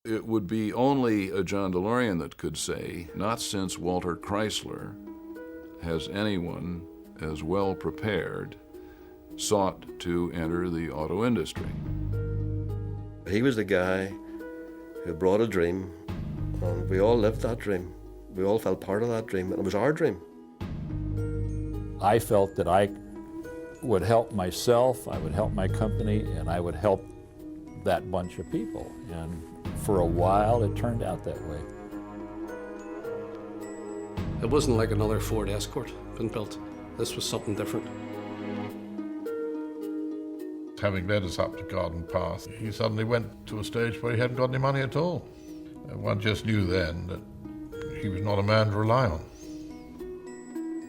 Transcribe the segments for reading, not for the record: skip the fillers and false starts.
It would be only a John DeLorean that could say, not since Walter Chrysler has anyone as well prepared sought to enter the auto industry. He was the guy who brought a dream, and we all lived that dream. We all felt part of that dream, and it was our dream. I felt that I would help myself, I would help my company, and I would help that bunch of people. And for a while, it turned out that way. It wasn't like another Ford Escort been built. This was something different. Having led us up to Garden Path, he suddenly went to a stage where he hadn't got any money at all. And one just knew then that he was not a man to rely on.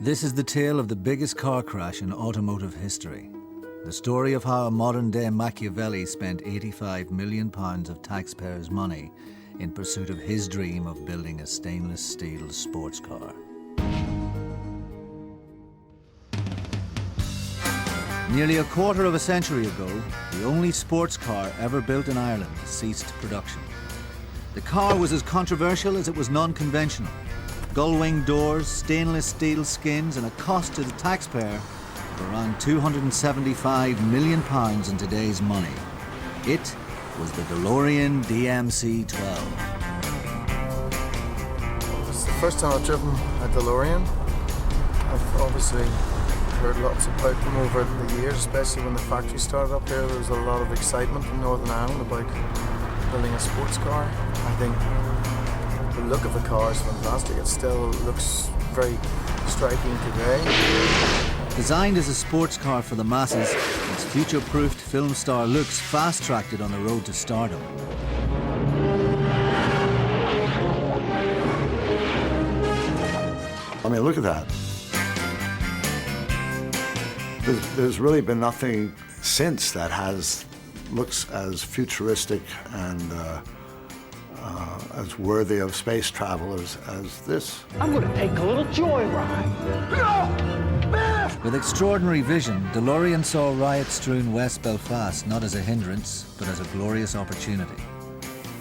This is the tale of the biggest car crash in automotive history. The story of how a modern-day Machiavelli spent £85 million of taxpayers' money in pursuit of his dream of building a stainless steel sports car. Nearly a quarter of a century ago, the only sports car ever built in Ireland ceased production. The car was as controversial as it was non-conventional. Gull-wing doors, stainless steel skins, and a cost to the taxpayer of around £275 million in today's money. It was the DeLorean DMC-12. It's the first time I've driven a DeLorean. I've obviously heard lots about them over the years, especially when the factory started up here. There was a lot of excitement in Northern Ireland about building a sports car. I think the look of the car is fantastic. It still looks very striking today. Designed as a sports car for the masses, its future-proofed film star looks fast-tracked it on the road to stardom. I mean, look at that. There's really been nothing since that looks as futuristic and as worthy of space travelers as this. I'm gonna take a little joyride. With extraordinary vision, DeLorean saw riot-strewn West Belfast not as a hindrance, but as a glorious opportunity.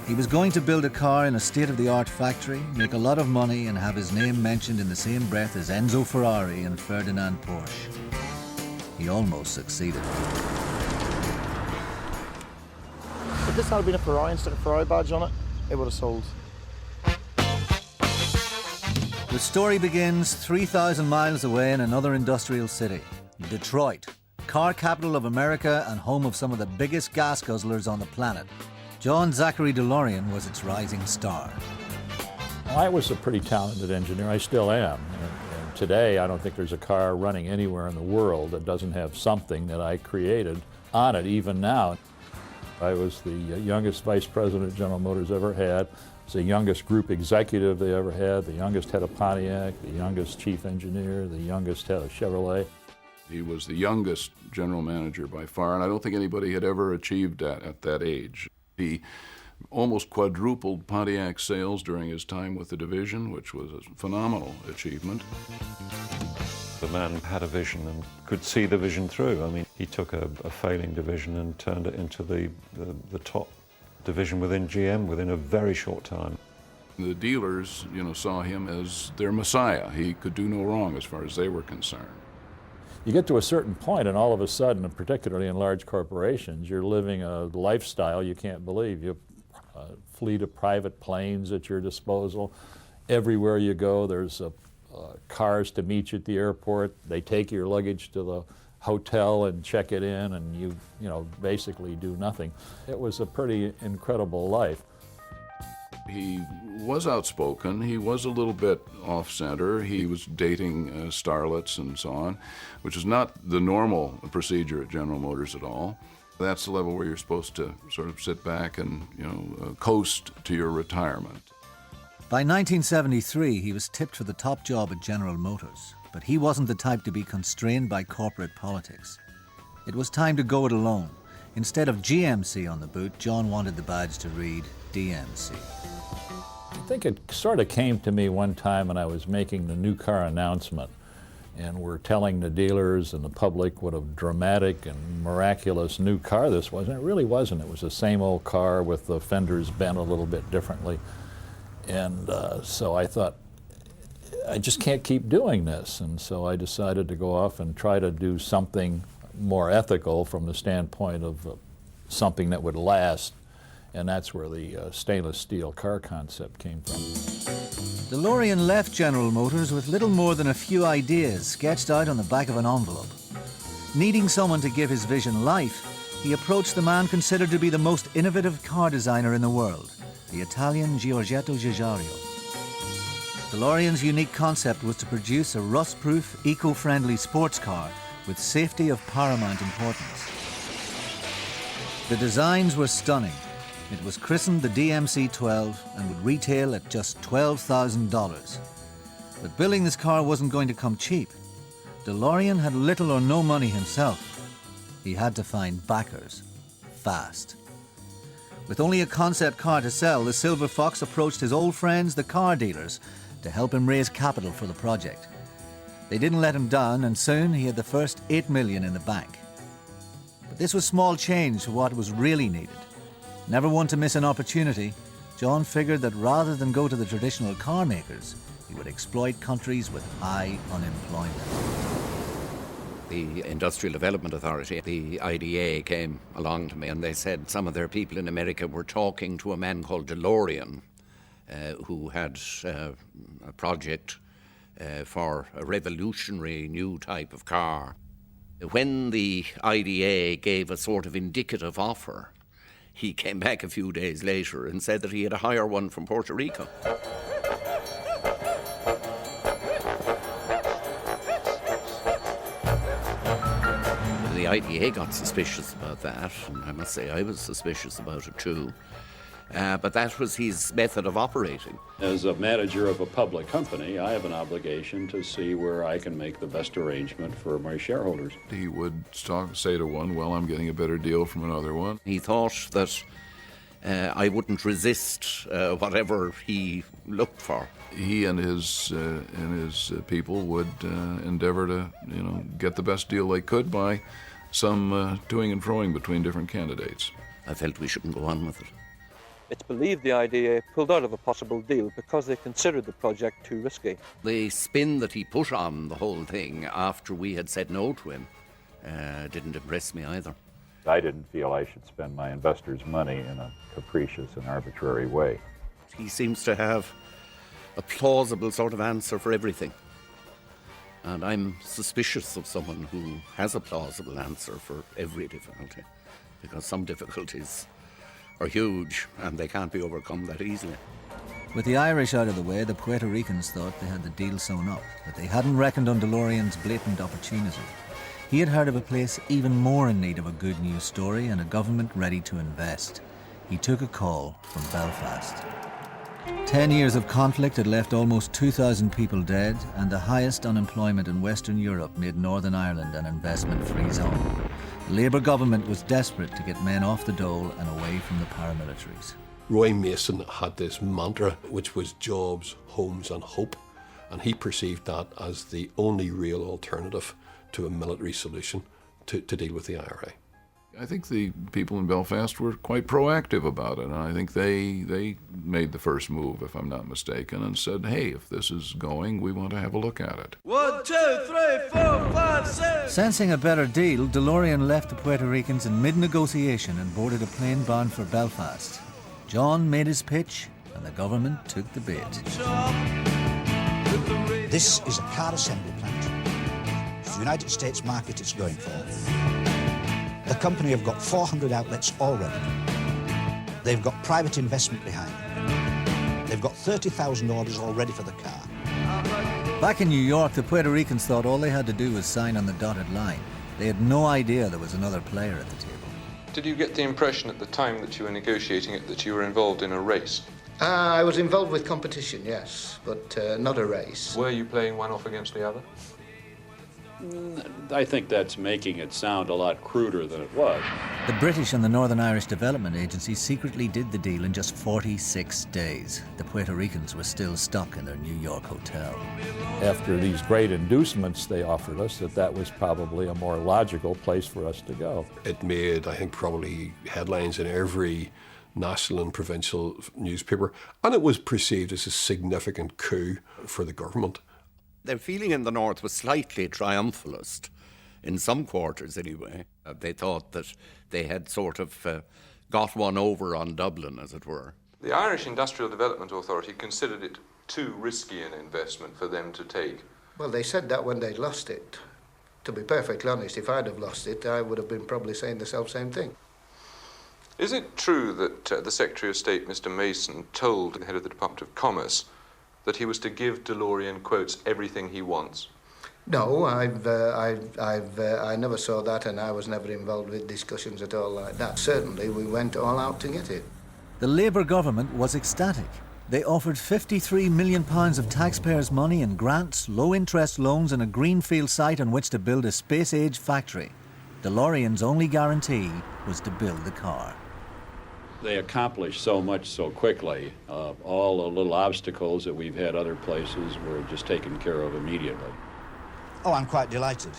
He was going to build a car in a state-of-the-art factory, make a lot of money, and have his name mentioned in the same breath as Enzo Ferrari and Ferdinand Porsche. He almost succeeded. If this had been a Ferrari instead of a Ferrari badge on it, it would have sold. The story begins 3,000 miles away in another industrial city, Detroit, car capital of America and home of some of the biggest gas guzzlers on the planet. John Zachary DeLorean was its rising star. I was a pretty talented engineer. I still am. And today, I don't think there's a car running anywhere in the world that doesn't have something that I created on it, even now. I was the youngest vice president General Motors ever had. I was the youngest group executive they ever had, the youngest head of Pontiac, the youngest chief engineer, the youngest head of Chevrolet. He was the youngest general manager by far, and I don't think anybody had ever achieved that at that age. He almost quadrupled Pontiac sales during his time with the division, which was a phenomenal achievement. The man had a vision and could see the vision through. I mean, he took a failing division and turned it into the top division within GM within a very short time. The dealers, saw him as their messiah. He could do no wrong as far as they were concerned. You get to a certain point, and all of a sudden, and particularly in large corporations, you're living a lifestyle you can't believe. You have a fleet of private planes at your disposal. Everywhere you go, there's cars to meet you at the airport. They take your luggage to the hotel and check it in, and you basically do nothing. It was a pretty incredible life. He was outspoken. He was a little bit off-center. He was dating starlets and so on, which is not the normal procedure at General Motors at all. That's the level where you're supposed to sort of sit back and, coast to your retirement. By 1973, he was tipped for the top job at General Motors, but he wasn't the type to be constrained by corporate politics. It was time to go it alone. Instead of GMC on the boot, John wanted the badge to read DMC. I think it sort of came to me one time when I was making the new car announcement, and were telling the dealers and the public what a dramatic and miraculous new car this was. And it really wasn't. It was the same old car with the fenders bent a little bit differently. And so I thought, I just can't keep doing this. And so I decided to go off and try to do something more ethical from the standpoint of something that would last. And that's where the stainless steel car concept came from. DeLorean left General Motors with little more than a few ideas sketched out on the back of an envelope. Needing someone to give his vision life, he approached the man considered to be the most innovative car designer in the world, the Italian Giorgetto Giugiaro. DeLorean's unique concept was to produce a rust-proof, eco-friendly sports car with safety of paramount importance. The designs were stunning. It was christened the DMC-12 and would retail at just $12,000. But building this car wasn't going to come cheap. DeLorean had little or no money himself. He had to find backers, fast. With only a concept car to sell, the Silver Fox approached his old friends, the car dealers, to help him raise capital for the project. They didn't let him down, and soon he had the first $8 million in the bank. But this was small change for what was really needed. Never one to miss an opportunity, John figured that rather than go to the traditional car makers, he would exploit countries with high unemployment. The Industrial Development Authority, the IDA, came along to me and they said some of their people in America were talking to a man called DeLorean, who had a project for a revolutionary new type of car. When the IDA gave a sort of indicative offer, he came back a few days later and said that he had a higher one from Puerto Rico. The IDA got suspicious about that, and I must say I was suspicious about it too. But that was his method of operating. As a manager of a public company, I have an obligation to see where I can make the best arrangement for my shareholders. He would say to one, well, I'm getting a better deal from another one. He thought that I wouldn't resist whatever he looked for. He and his people would endeavor to, get the best deal they could by some toing and froing between different candidates. I felt we shouldn't go on with it. It's believed the IDA pulled out of a possible deal because they considered the project too risky. The spin that he put on the whole thing after we had said no to him didn't impress me either. I didn't feel I should spend my investors' money in a capricious and arbitrary way. He seems to have a plausible sort of answer for everything. And I'm suspicious of someone who has a plausible answer for every difficulty, because some difficulties are huge and they can't be overcome that easily. With the Irish out of the way, the Puerto Ricans thought they had the deal sewn up, but they hadn't reckoned on DeLorean's blatant opportunity. He had heard of a place even more in need of a good news story and a government ready to invest. He took a call from Belfast. 10 years of conflict had left almost 2,000 people dead, and the highest unemployment in Western Europe made Northern Ireland an investment-free zone. The Labour government was desperate to get men off the dole and away from the paramilitaries. Roy Mason had this mantra, which was jobs, homes and hope, and he perceived that as the only real alternative to a military solution to deal with the IRA. I think the people in Belfast were quite proactive about it, and I think they made the first move, if I'm not mistaken, and said, hey, if this is going, we want to have a look at it. 1, 2, 3, 4, 5, 6. Sensing a better deal, DeLorean left the Puerto Ricans in mid-negotiation and boarded a plane bound for Belfast. John made his pitch, and the government took the bait. This is a car assembly plant. It's the United States market it's going for. The company have got 400 outlets already. They've got private investment behind them. They've got 30,000 orders already for the car. Back in New York, the Puerto Ricans thought all they had to do was sign on the dotted line. They had no idea there was another player at the table. Did you get the impression at the time that you were negotiating it that you were involved in a race? I was involved with competition, yes, but not a race. Were you playing one off against the other? I think that's making it sound a lot cruder than it was. The British and the Northern Irish Development Agency secretly did the deal in just 46 days. The Puerto Ricans were still stuck in their New York hotel. After these great inducements they offered us, that was probably a more logical place for us to go. It made, I think, probably headlines in every national and provincial newspaper, and it was perceived as a significant coup for the government. Their feeling in the north was slightly triumphalist, in some quarters anyway. They thought that they had sort of got one over on Dublin, as it were. The Irish Industrial Development Authority considered it too risky an investment for them to take. Well, they said that when they'd lost it. To be perfectly honest, if I'd have lost it, I would have been probably saying the same thing. Is it true that the Secretary of State, Mr. Mason, told the head of the Department of Commerce that he was to give DeLorean, quotes, everything he wants? No, I never saw that, and I was never involved with discussions at all like that. Certainly, we went all out to get it. The Labour government was ecstatic. They offered £53 million of taxpayers' money in grants, low-interest loans and a greenfield site on which to build a space-age factory. DeLorean's only guarantee was to build the car. They accomplished so much so quickly. All the little obstacles that we've had other places were just taken care of immediately. Oh, I'm quite delighted.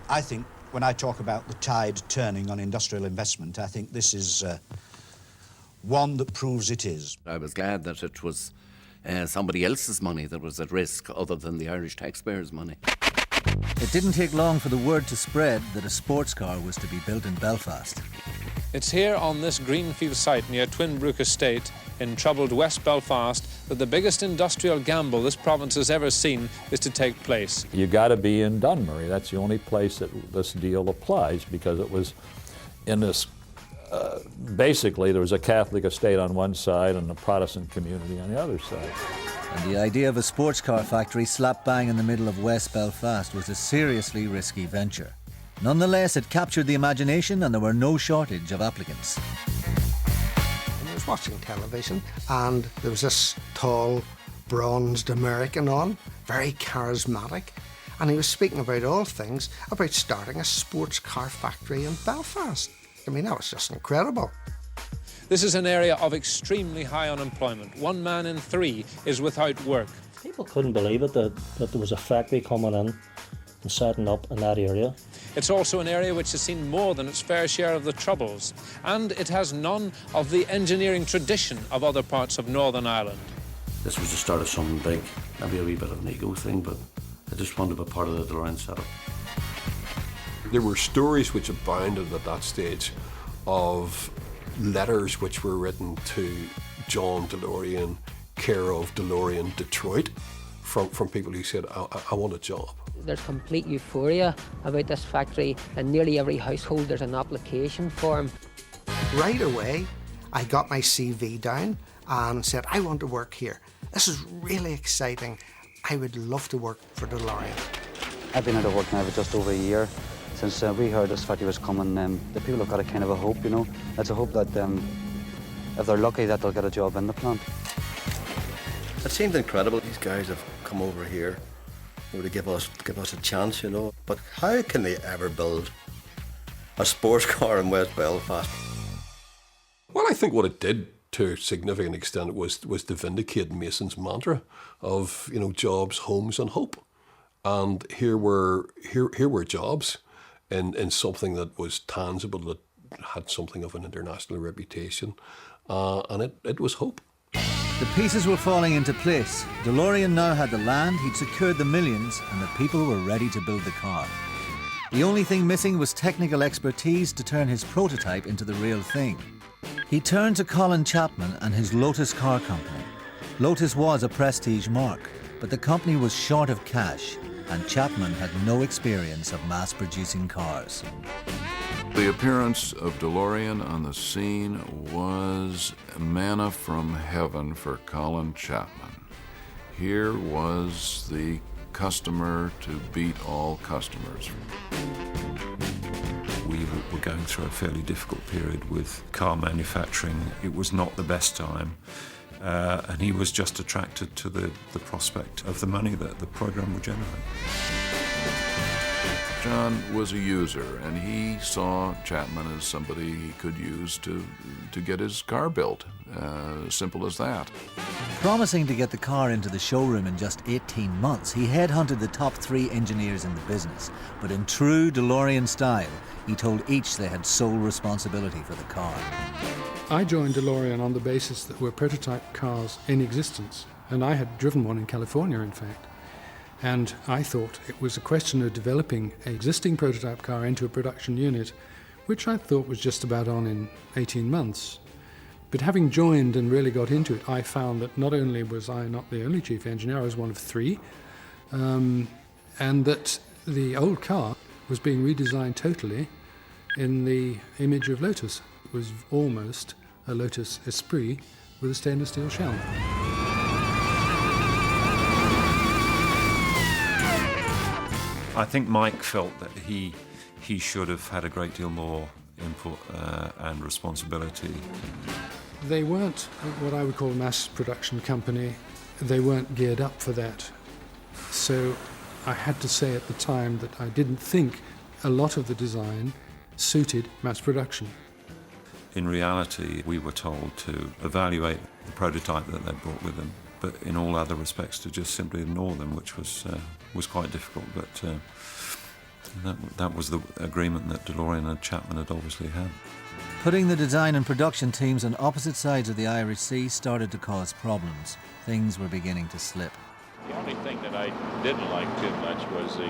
I think when I talk about the tide turning on industrial investment, I think this is one that proves it is. I was glad that it was somebody else's money that was at risk other than the Irish taxpayers' money. It didn't take long for the word to spread that a sports car was to be built in Belfast. It's here on this greenfield site near Twinbrook Estate in troubled West Belfast that the biggest industrial gamble this province has ever seen is to take place. You got to be in Dunmurry. That's the only place that this deal applies, because it was in this, basically there was a Catholic estate on one side and a Protestant community on the other side. And the idea of a sports car factory slap bang in the middle of West Belfast was a seriously risky venture. Nonetheless, it captured the imagination and there were no shortage of applicants. I was watching television and there was this tall, bronzed American on, very charismatic, and he was speaking about all things about starting a sports car factory in Belfast. I mean, that was just incredible. This is an area of extremely high unemployment. 1 man in 3 is without work. People couldn't believe it, that there was a factory coming in and setting up in that area. It's also an area which has seen more than its fair share of the troubles, and it has none of the engineering tradition of other parts of Northern Ireland. This was the start of something big, maybe a wee bit of an ego thing, but I just wanted to be part of the DeLorean setup. There were stories which abounded at that stage of letters which were written to John DeLorean, care of DeLorean Detroit, from people who said, I want a job. There's complete euphoria about this factory. In nearly every household there's an application form. Right away, I got my CV down and said, I want to work here. This is really exciting. I would love to work for DeLorean. I've been out of work now for just over a year. Since we heard this factory was coming, the people have got a kind of a hope, you know. It's a hope that if they're lucky that they'll get a job in the plant. It seemed incredible. These guys have come over here to give us a chance, you know. But how can they ever build a sports car in West Belfast? Well, I think what it did to a significant extent was to vindicate Mason's mantra of, you know, jobs, homes and hope. And here were jobs in something that was tangible, that had something of an international reputation, and it was hope. The pieces were falling into place. DeLorean now had the land, he'd secured the millions, and the people were ready to build the car. The only thing missing was technical expertise to turn his prototype into the real thing. He turned to Colin Chapman and his Lotus Car Company. Lotus was a prestige mark, but the company was short of cash, and Chapman had no experience of mass-producing cars. The appearance of DeLorean on the scene was manna from heaven for Colin Chapman. Here was the customer to beat all customers. We were going through a fairly difficult period with car manufacturing. It was not the best time. And he was just attracted to the prospect of the money that the program would generate. John was a user, and he saw Chapman as somebody he could use to get his car built. Simple as that. Promising to get the car into the showroom in just 18 months, he headhunted the top 3 engineers in the business. But in true DeLorean style, he told each they had sole responsibility for the car. I joined DeLorean on the basis that were prototype cars in existence, and I had driven one in California, in fact. And I thought it was a question of developing an existing prototype car into a production unit, which I thought was just about on in 18 months. But having joined and really got into it, I found that not only was I not the only chief engineer, I was one of 3, and that the old car was being redesigned totally in the image of Lotus. It was almost a Lotus Esprit with a stainless steel shell. I think Mike felt that he should have had a great deal more input and responsibility. They weren't what I would call a mass production company. They weren't geared up for that. So I had to say at the time that I didn't think a lot of the design suited mass production. In reality, we were told to evaluate the prototype that they brought with them, but in all other respects to just simply ignore them, which was quite difficult. But that was the agreement that DeLorean and Chapman had obviously had. Putting the design and production teams on opposite sides of the Irish Sea started to cause problems. Things were beginning to slip. The only thing that I didn't like too much was the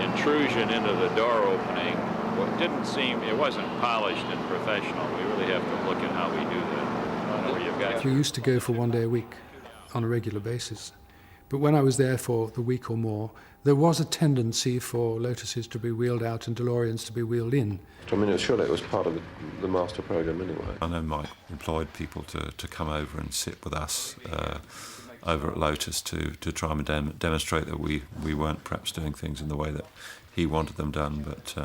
intrusion into the door opening. It wasn't polished and professional. We really have to look at how we do that. Where you've got We used to go for 1 day a week on a regular basis. But when I was there for the week or more, there was a tendency for Lotuses to be wheeled out and DeLoreans to be wheeled in. I mean, surely it was part of the master program anyway. I know Mike employed people to come over and sit with us over at Lotus to try and demonstrate that we weren't perhaps doing things in the way that he wanted them done, but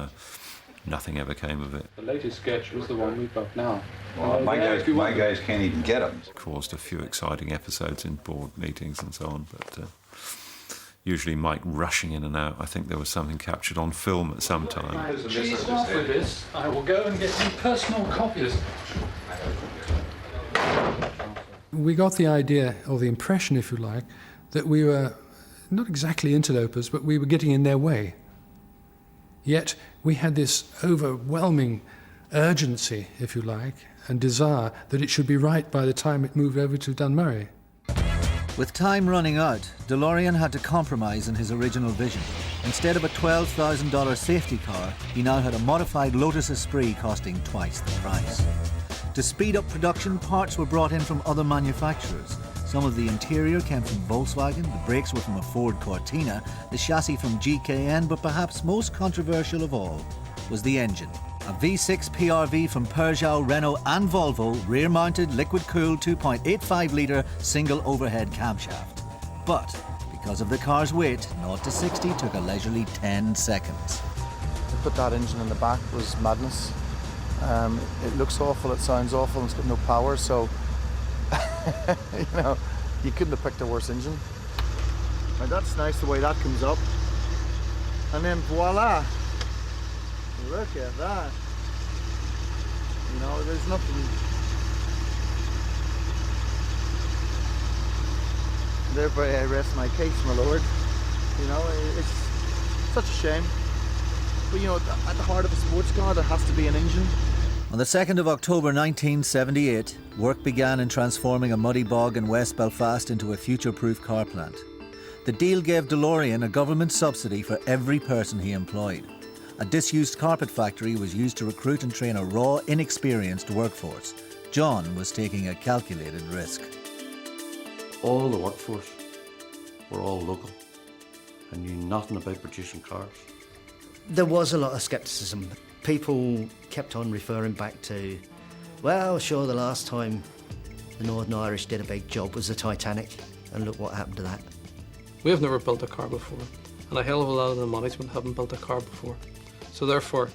nothing ever came of it. The latest sketch was the one we've got now. Well, my guys can't even get them. Caused a few exciting episodes in board meetings and so on, but usually Mike rushing in and out. I think there was something captured on film at some time. Cheese off with this. I will go and get some personal copies. We got the idea, or the impression, if you like, that we were not exactly interlopers, but we were getting in their way. Yet we had this overwhelming urgency, if you like, and desire that it should be right by the time it moved over to Dunmurry. With time running out, DeLorean had to compromise on his original vision. Instead of a $12,000 safety car, he now had a modified Lotus Esprit costing twice the price. To speed up production, parts were brought in from other manufacturers. Some of the interior came from Volkswagen, the brakes were from a Ford Cortina, the chassis from GKN, but perhaps most controversial of all was the engine. A V6 PRV from Peugeot, Renault and Volvo, rear-mounted, liquid-cooled 2.85 litre single overhead camshaft. But because of the car's weight, 0 to 60 took a leisurely 10 seconds. To put that engine in the back was madness. It looks awful, it sounds awful, and it's got no power, so you couldn't have picked a worse engine. Now that's nice the way that comes up. And then voila! Look at that. There's nothing. Thereby I rest my case, my lord. It's such a shame. But at the heart of a sports car there has to be an engine. On the 2nd of October 1978, work began in transforming a muddy bog in West Belfast into a future-proof car plant. The deal gave DeLorean a government subsidy for every person he employed. A disused carpet factory was used to recruit and train a raw, inexperienced workforce. John was taking a calculated risk. All the workforce were all local and knew nothing about producing cars. There was a lot of scepticism. People kept on referring back to, well, sure, the last time the Northern Irish did a big job was the Titanic, and look what happened to that. We have never built a car before, and a hell of a lot of the management haven't built a car before. So therefore,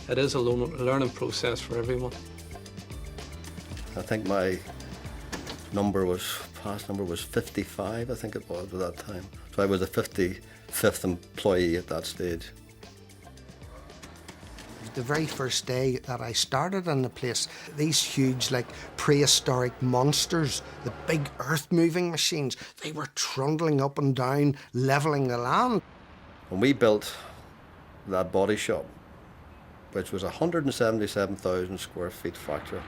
it is a learning process for everyone. I think my past number was 55, I think it was at that time. So I was the 55th employee at that stage. The very first day that I started in the place, these huge, like, prehistoric monsters, the big earth-moving machines, they were trundling up and down, levelling the land. When we built that body shop, which was a 177,000 square feet factory,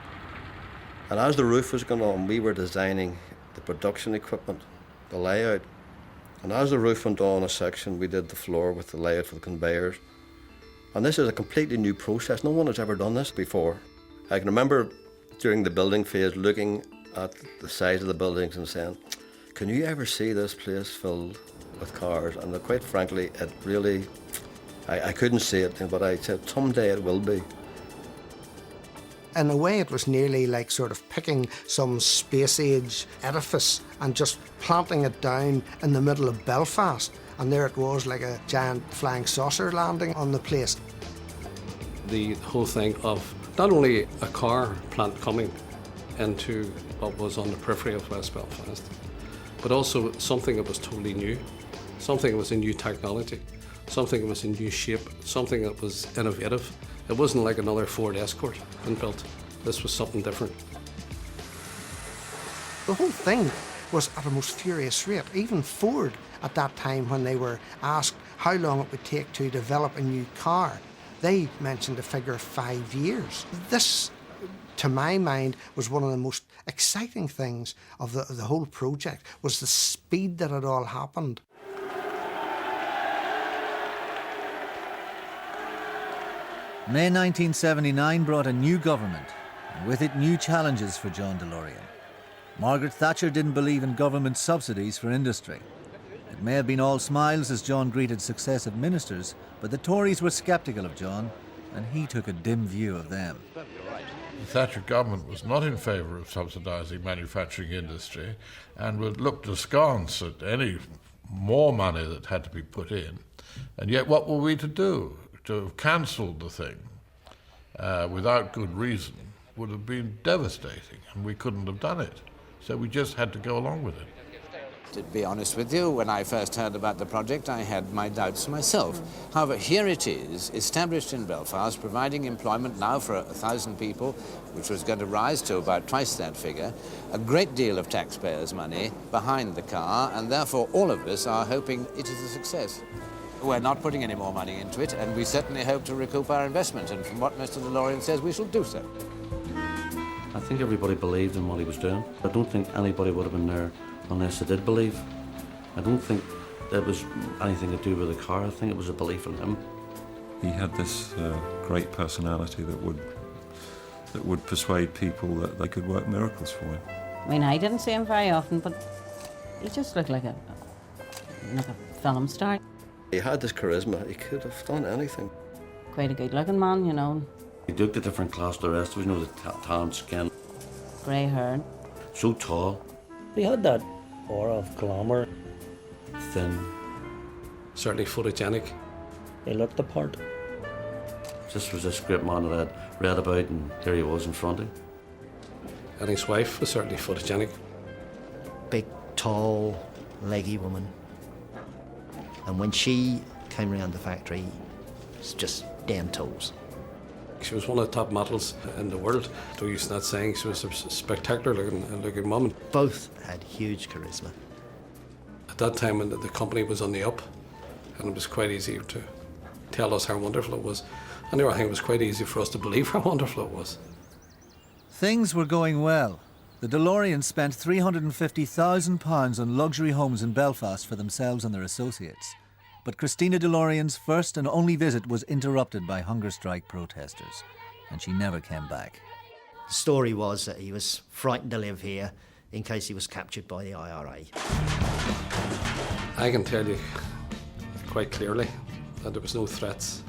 and as the roof was going on, we were designing the production equipment, the layout. And as the roof went on a section, we did the floor with the layout for the conveyors. And this is a completely new process. No one has ever done this before. I can remember during the building phase looking at the size of the buildings and saying, can you ever see this place filled with cars? And quite frankly, it really, I couldn't see it, but I said, someday it will be. In a way, it was nearly like sort of picking some space-age edifice and just planting it down in the middle of Belfast. And there it was, like a giant flying saucer landing on the place. The whole thing of not only a car plant coming into what was on the periphery of West Belfast, but also something that was totally new, something that was a new technology, something that was a new shape, something that was innovative. It wasn't like another Ford Escort been built. This was something different. The whole thing was at a most furious rate. Even Ford, at that time when they were asked how long it would take to develop a new car, they mentioned a figure of 5 years. This, to my mind, was one of the most exciting things of the whole project, was the speed that it all happened. May 1979 brought a new government, and with it new challenges for John DeLorean. Margaret Thatcher didn't believe in government subsidies for industry. It may have been all smiles as John greeted successive ministers, but the Tories were sceptical of John, and he took a dim view of them. The Thatcher government was not in favour of subsidising manufacturing industry and would look askance at any more money that had to be put in. And yet what were we to do? To have cancelled the thing without good reason would have been devastating, and we couldn't have done it. So we just had to go along with it. To be honest with you, when I first heard about the project, I had my doubts myself. However, here it is, established in Belfast, providing employment now for 1,000 people, which was going to rise to about twice that figure, a great deal of taxpayers' money behind the car, and therefore all of us are hoping it is a success. We're not putting any more money into it, and we certainly hope to recoup our investment, and from what Mr. DeLorean says, we shall do so. I think everybody believed in what he was doing. I don't think anybody would have been there unless they did believe. I don't think it was anything to do with the car. I think it was a belief in him. He had this great personality that would persuade people that they could work miracles for him. I mean, I didn't see him very often, but he just looked like a film star. He had this charisma. He could have done anything. Quite a good-looking man, you know. He looked a different class to the rest of us, you know, the tan skin. Grey hair. So tall. He had that aura of glamour. Thin. Certainly photogenic. He looked the part. This was this great man that I'd read about, and there he was in front of him. And his wife was certainly photogenic. Big, tall, leggy woman. And when she came around the factory, it's just 10 toes. She was one of the top models in the world. To use that saying, she was a spectacular looking woman. Both had huge charisma. At that time, when the company was on the up, and it was quite easy to tell us how wonderful it was. And I think it was quite easy for us to believe how wonderful it was. Things were going well. The DeLorean spent £350,000 on luxury homes in Belfast for themselves and their associates. But Christina DeLorean's first and only visit was interrupted by hunger strike protesters, and she never came back. The story was that he was frightened to live here in case he was captured by the IRA. I can tell you quite clearly that there was no threats.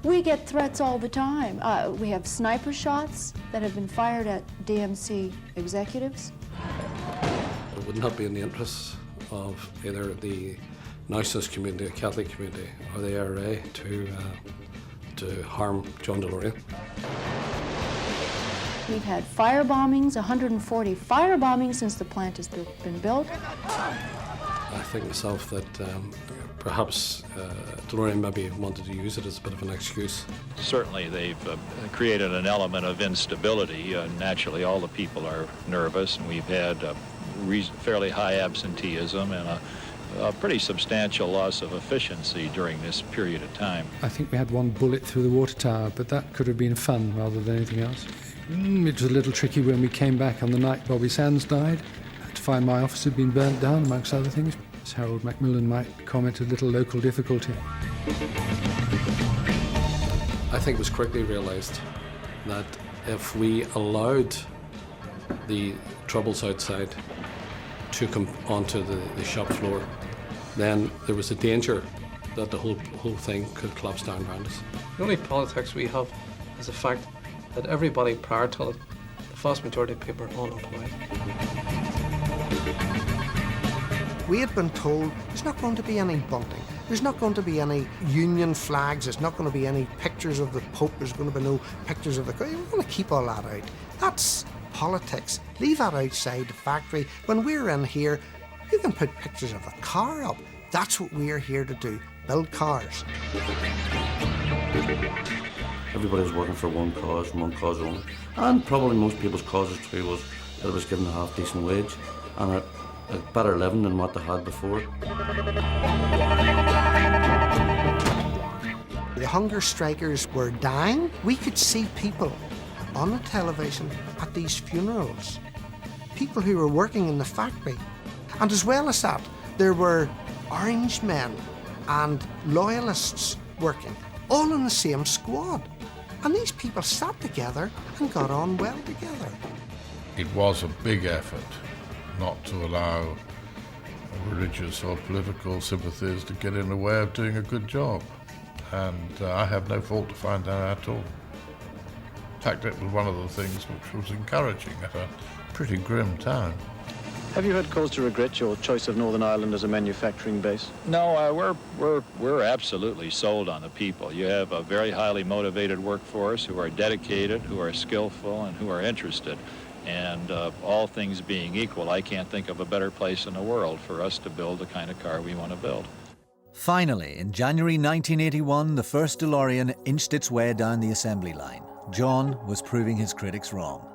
We get threats all the time. We have sniper shots that have been fired at DMC executives. It would not be in the interests of either the nationalist community, the Catholic community, or the IRA to harm John DeLorean. We've had fire bombings, 140 fire bombings since the plant has been built. I think myself that perhaps DeLorean maybe wanted to use it as a bit of an excuse. Certainly they've created an element of instability. Naturally, all the people are nervous, and we've had fairly high absenteeism and a pretty substantial loss of efficiency during this period of time. I think we had one bullet through the water tower, but that could have been fun rather than anything else. It was a little tricky when we came back on the night Bobby Sands died. I had to find my office had been burnt down, amongst other things. As Harold Macmillan might comment, a little local difficulty. I think it was quickly realised that if we allowed the troubles outside to come onto the shop floor, then there was a danger that the whole thing could collapse down around us. The only politics we have is the fact that everybody prior to it, the vast majority of people are unemployed. We had been told there's not going to be any bunting, there's not going to be any union flags, there's not going to be any pictures of the Pope, there's going to be no pictures of the... We're going to keep all that out. That's politics. Leave that outside the factory. When we're in here, you can put pictures of the car up. That's what we're here to do, build cars. Everybody was working for one cause and one cause only. And probably most people's causes too was that it was given a half-decent wage and a better living than what they had before. The hunger strikers were dying. We could see people on the television at these funerals, people who were working in the factory. And as well as that, there were orange men and loyalists working, all in the same squad. And these people sat together and got on well together. It was a big effort not to allow religious or political sympathies to get in the way of doing a good job. And I have no fault to find that at all. In fact, it was one of the things which was encouraging at a pretty grim time. Have you had cause to regret your choice of Northern Ireland as a manufacturing base? No, we're absolutely sold on the people. You have a very highly motivated workforce who are dedicated, who are skillful, and who are interested. And all things being equal, I can't think of a better place in the world for us to build the kind of car we want to build. Finally, in January 1981, the first DeLorean inched its way down the assembly line. John was proving his critics wrong.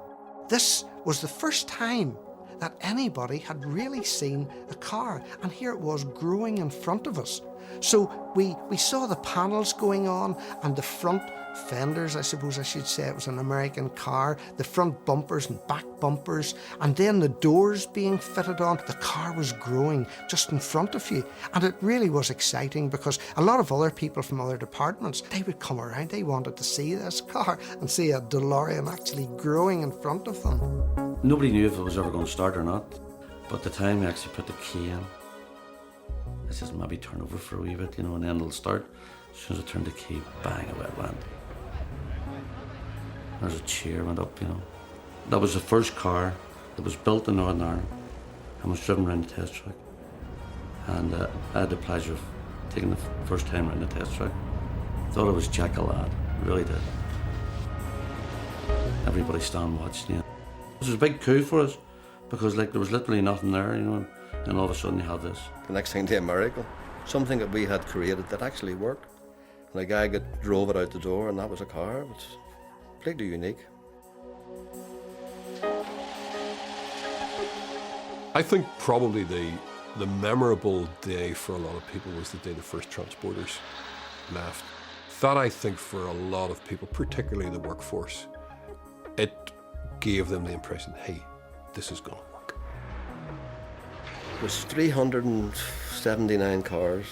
This was the first time that anybody had really seen a car, and here it was growing in front of us. So we saw the panels going on and the front fenders, I suppose I should say, it was an American car, the front bumpers and back bumpers, and then the doors being fitted on. The car was growing just in front of you, and it really was exciting because a lot of other people from other departments, they would come around, they wanted to see this car and see a DeLorean actually growing in front of them. Nobody knew if it was ever going to start or not, but the time we actually put the key in, I says maybe turn over for a wee bit, and then it'll start. As soon as I turned the key, bang, away it went. There's a cheer went up, That was the first car that was built in Northern Ireland and was driven around the test track. And I had the pleasure of taking the first time around the test track. Thought it was Jack a lad, really did. Everybody stand watching, It was a big coup for us because there was literally nothing there, and all of a sudden you have this. The next thing, a miracle. Something that we had created that actually worked. And a guy drove it out the door, and that was a car. It's completely unique. I think probably the memorable day for a lot of people was the day the first transporters left. That, I think, for a lot of people, particularly the workforce, it gave them the impression, hey, this is going to work. There was 379 cars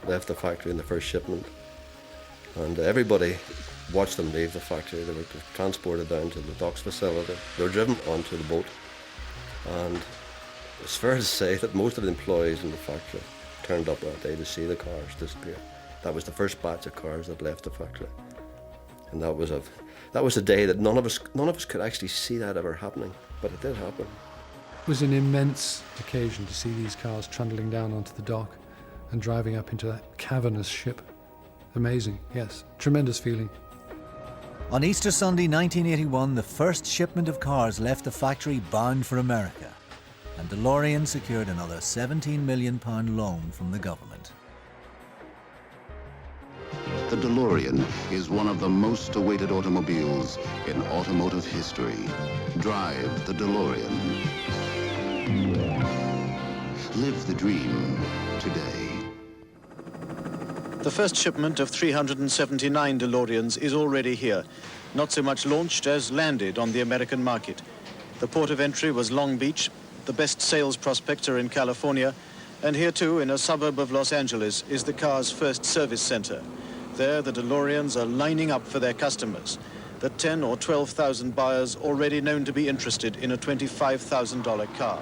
left the factory in the first shipment, and everybody watched them leave the factory. They were transported down to the docks facility. They were driven onto the boat, and it's fair to say that most of the employees in the factory turned up that day to see the cars disappear. That was the first batch of cars that left the factory, and that was a day that none of us could actually see that ever happening, but it did happen. It was an immense occasion to see these cars trundling down onto the dock and driving up into that cavernous ship. Amazing, yes, tremendous feeling. On Easter Sunday 1981, the first shipment of cars left the factory bound for America, and DeLorean secured another £17 million loan from the government. The DeLorean is one of the most awaited automobiles in automotive history. Drive the DeLorean. Live the dream today. The first shipment of 379 DeLoreans is already here, not so much launched as landed on the American market. The port of entry was Long Beach. The best sales prospects are in California, and here too, in a suburb of Los Angeles, is the car's first service center. There, the DeLoreans are lining up for their customers, the 10 or 12,000 buyers already known to be interested in a $25,000 car.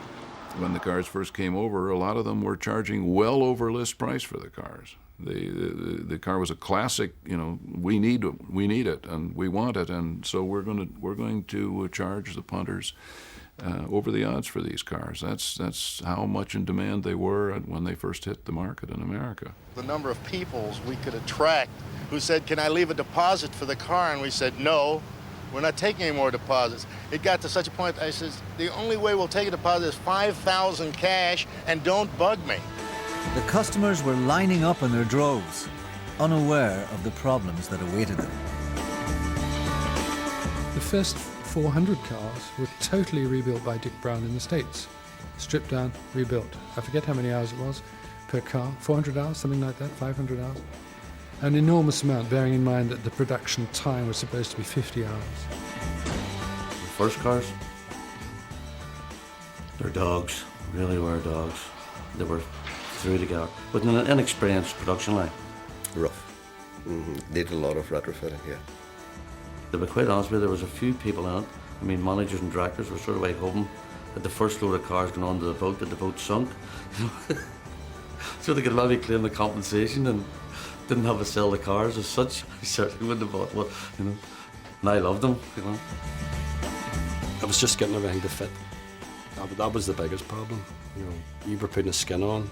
When the cars first came over, a lot of them were charging well over list price for the cars. The car was a classic. You know, we need it, and we want it, and so we're going to charge the punters over the odds for these cars. That's how much in demand they were when they first hit the market in America. The number of people we could attract who said, "Can I leave a deposit for the car?" And we said, "No, we're not taking any more deposits." It got to such a point I said, "The only way we'll take a deposit is $5,000 cash, and don't bug me." The customers were lining up in their droves, unaware of the problems that awaited them. The first 400 cars were totally rebuilt by Dick Brown in the States. Stripped down, rebuilt. I forget how many hours it was per car, 400 hours, something like that, 500 hours. An enormous amount, bearing in mind that the production time was supposed to be 50 hours. The first cars, they're dogs, really were dogs. They were through together with an inexperienced production line. Rough. Needed a lot of retrofitting, yeah. To be quite honest with you, there was a few people in it. I mean, managers and directors were sort of like hoping that the first load of cars going onto the boat, that the boat sunk. So they could maybe claim the compensation and didn't have to sell the cars as such. I certainly wouldn't have bought one, you know. And I loved them, you know. It was just getting everything to fit. That was the biggest problem. You know, you were putting a skin on.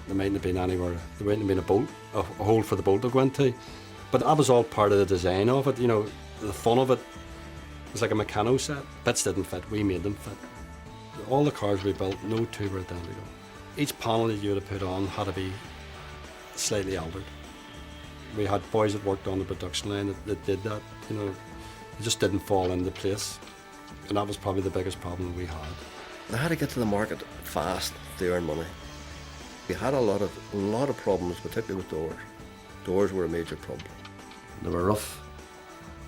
There mightn't have been anywhere. There mightn't have been a bolt, a hole for the bolt to go into. But that was all part of the design of it. You know, the fun of it was like a mechano set. Bits didn't fit. We made them fit. All the cars we built, no two were identical. Each panel that you would have put on had to be slightly altered. We had boys that worked on the production line that did that. You know, it just didn't fall into place, and that was probably the biggest problem we had. They had to get to the market fast to earn money. We had a lot of problems, particularly with doors. Doors were a major problem. They were rough,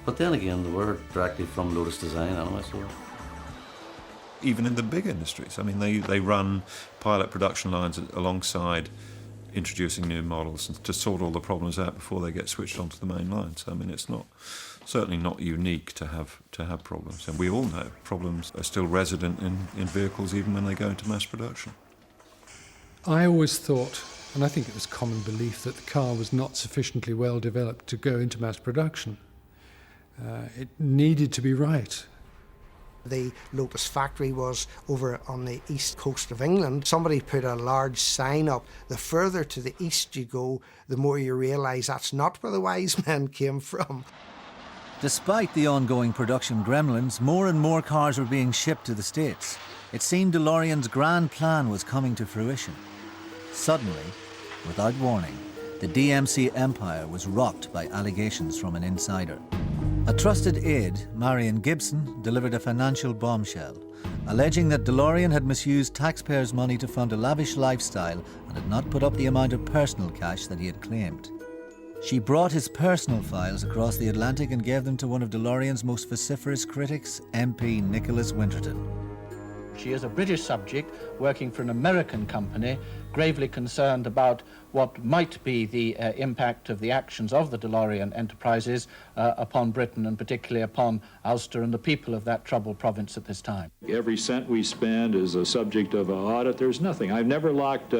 but then again, they were directly from Lotus Design anyway. So. Even in the big industries, I mean, they run pilot production lines alongside introducing new models to sort all the problems out before they get switched onto the main lines. I mean, it's certainly not unique to have problems, and we all know problems are still resident in vehicles even when they go into mass production. I always thought, and I think it was common belief, that the car was not sufficiently well developed to go into mass production. It needed to be right. The Lotus factory was over on the east coast of England. Somebody put a large sign up, the further to the east you go, the more you realise that's not where the wise men came from. Despite the ongoing production gremlins, more and more cars were being shipped to the States. It seemed DeLorean's grand plan was coming to fruition. Suddenly, without warning, the DMC empire was rocked by allegations from an insider. A trusted aide, Marion Gibson, delivered a financial bombshell, alleging that DeLorean had misused taxpayers' money to fund a lavish lifestyle and had not put up the amount of personal cash that he had claimed. She brought his personal files across the Atlantic and gave them to one of DeLorean's most vociferous critics, MP Nicholas Winterton. She is a British subject working for an American company, gravely concerned about what might be the impact of the actions of the DeLorean enterprises upon Britain, and particularly upon Ulster and the people of that troubled province at this time. Every cent we spend is a subject of an audit. There's nothing. I've never locked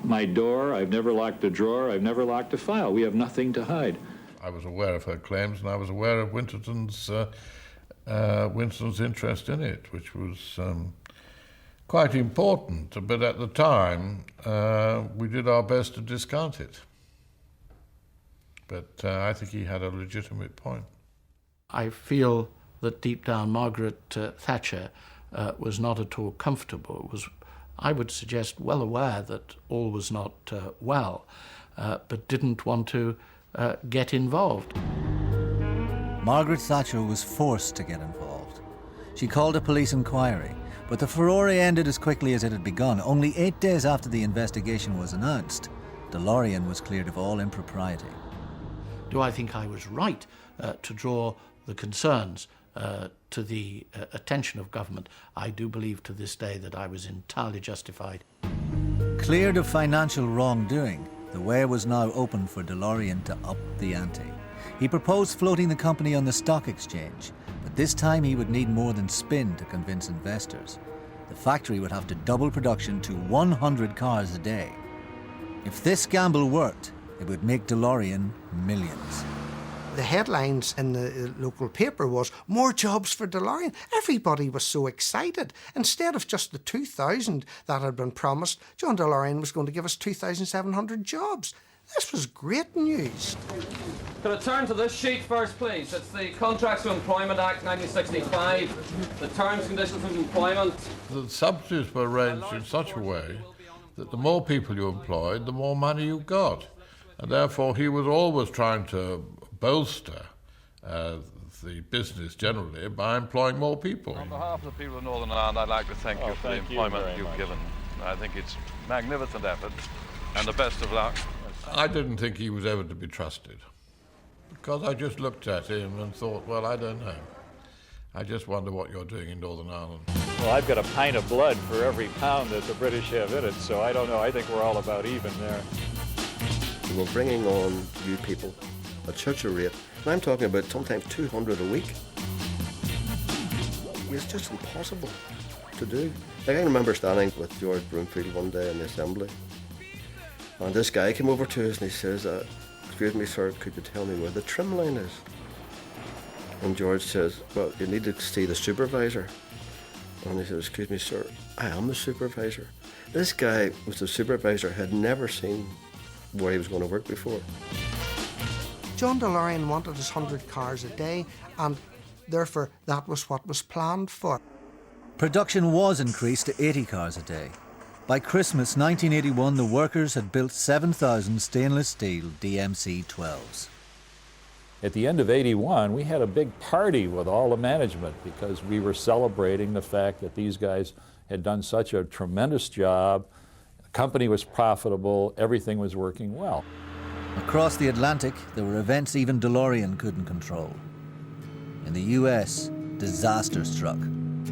my door. I've never locked a drawer. I've never locked a file. We have nothing to hide. I was aware of her claims, and I was aware of Winterton's interest in it, which was quite important, but at the time we did our best to discount it. But I think he had a legitimate point. I feel that deep down Margaret Thatcher was not at all comfortable, was, I would suggest, well aware that all was not well, but didn't want to get involved. Margaret Thatcher was forced to get involved. She called a police inquiry, but the furore ended as quickly as it had begun. Only 8 days after the investigation was announced, DeLorean was cleared of all impropriety. Do I think I was right to draw the concerns to the attention of government? I do believe to this day that I was entirely justified. Cleared of financial wrongdoing, the way was now open for DeLorean to up the ante. He proposed floating the company on the stock exchange, but this time he would need more than spin to convince investors. The factory would have to double production to 100 cars a day. If this gamble worked, it would make DeLorean millions. The headlines in the local paper was, "More jobs for DeLorean." Everybody was so excited. Instead of just the 2,000 that had been promised, John DeLorean was going to give us 2,700 jobs. This was great news. Could I turn to this sheet first, please? It's the Contracts of Employment Act 1965, the Terms and Conditions of Employment. The subsidies were arranged in such a way that the more people you employed, the more money you got. And therefore he was always trying to bolster the business generally by employing more people. On behalf of the people of Northern Ireland, I'd like to thank you for the employment you've given. I think it's a magnificent effort, and the best of luck. I didn't think he was ever to be trusted, because I just looked at him and thought, well, I don't know. I just wonder what you're doing in Northern Ireland. Well, I've got a pint of blood for every pound that the British have in it, so I don't know. I think we're all about even there. We're bringing on new people at such a rate, and I'm talking about sometimes 200 a week. It's just impossible to do. Like, I remember standing with George Broomfield one day in the assembly, and this guy came over to us and he says, "Excuse me, sir, could you tell me where the trim line is?" And George says, "Well, you need to see the supervisor." And he says, "Excuse me, sir, I am the supervisor." This guy was the supervisor, had never seen where he was going to work before. John DeLorean wanted his 100 cars a day, and therefore that was what was planned for. Production was increased to 80 cars a day. By Christmas 1981, the workers had built 7,000 stainless steel DMC-12s. At the end of '81, we had a big party with all the management because we were celebrating the fact that these guys had done such a tremendous job. The company was profitable, everything was working well. Across the Atlantic, there were events even DeLorean couldn't control. In the US, disaster struck.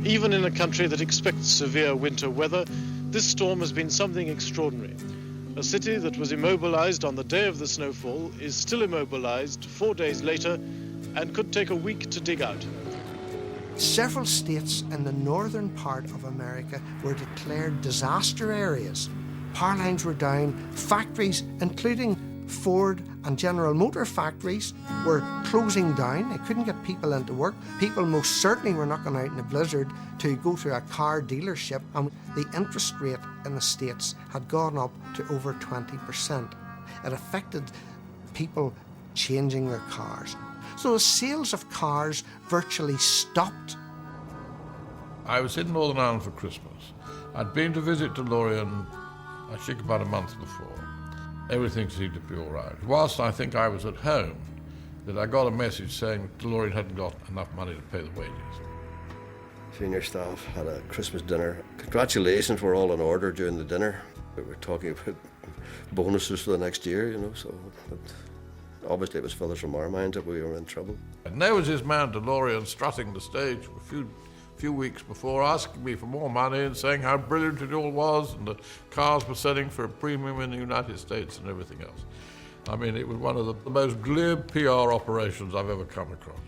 Even in a country that expects severe winter weather, this storm has been something extraordinary. A city that was immobilized on the day of the snowfall is still immobilized 4 days later and could take a week to dig out. Several states in the northern part of America were declared disaster areas. Power lines were down, factories, including Ford and General Motor factories, were closing down. They couldn't get people into work. People most certainly were not going out in a blizzard to go to a car dealership, and the interest rate in the States had gone up to over 20%. It affected people changing their cars. So the sales of cars virtually stopped. I was in Northern Ireland for Christmas. I'd been to visit DeLorean, I think, about a month before. Everything seemed to be all right. Whilst I think I was at home, that I got a message saying DeLorean hadn't got enough money to pay the wages. Senior staff had a Christmas dinner. Congratulations were all in order during the dinner. We were talking about bonuses for the next year, you know, so obviously it was further from our minds that we were in trouble. And there was this man DeLorean strutting the stage a few weeks before, asking me for more money and saying how brilliant it all was, and the cars were selling for a premium in the United States and everything else. I mean, it was one of the most glib PR operations I've ever come across.